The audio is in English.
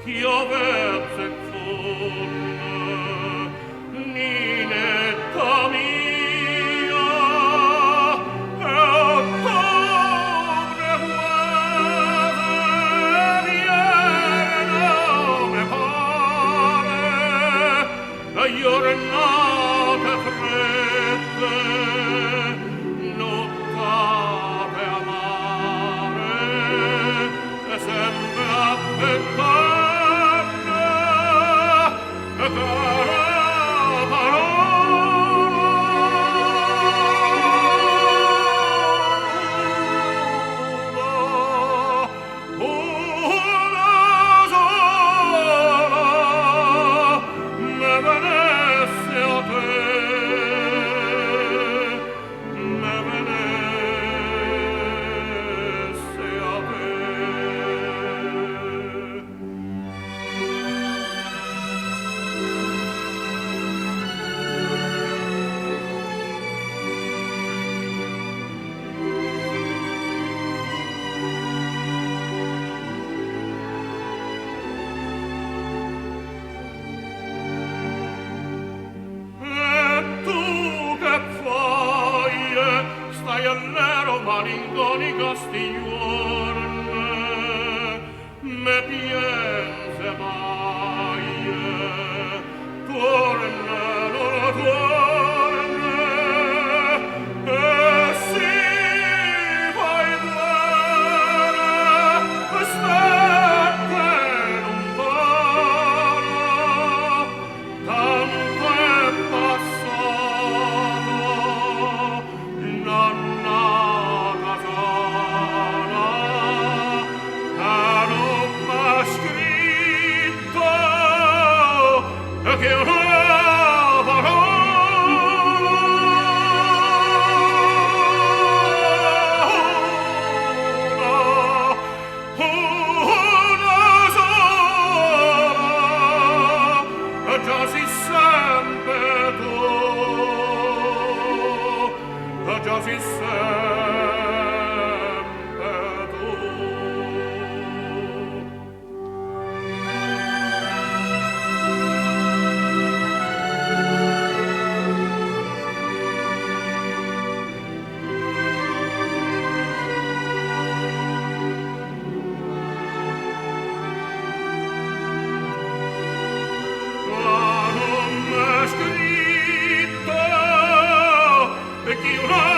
io verso in fondo, ninetta mia, e ottobre mese viene me pare, e giornate fredde, nottate amare, e sempre appettate, e cara parola, una sola me venesse a te, me venesse a te. E tu che fai? Stai all'ero malinconica sti giorni, me piense mai, torna, non torna, e si fai buona, stette non vana, tanto è passato, nonna casana, che non m'ha scritto, e che una parola, una sola, e già si sempre tu, e già si sempre tu. Ma non m'è scritto, e chi una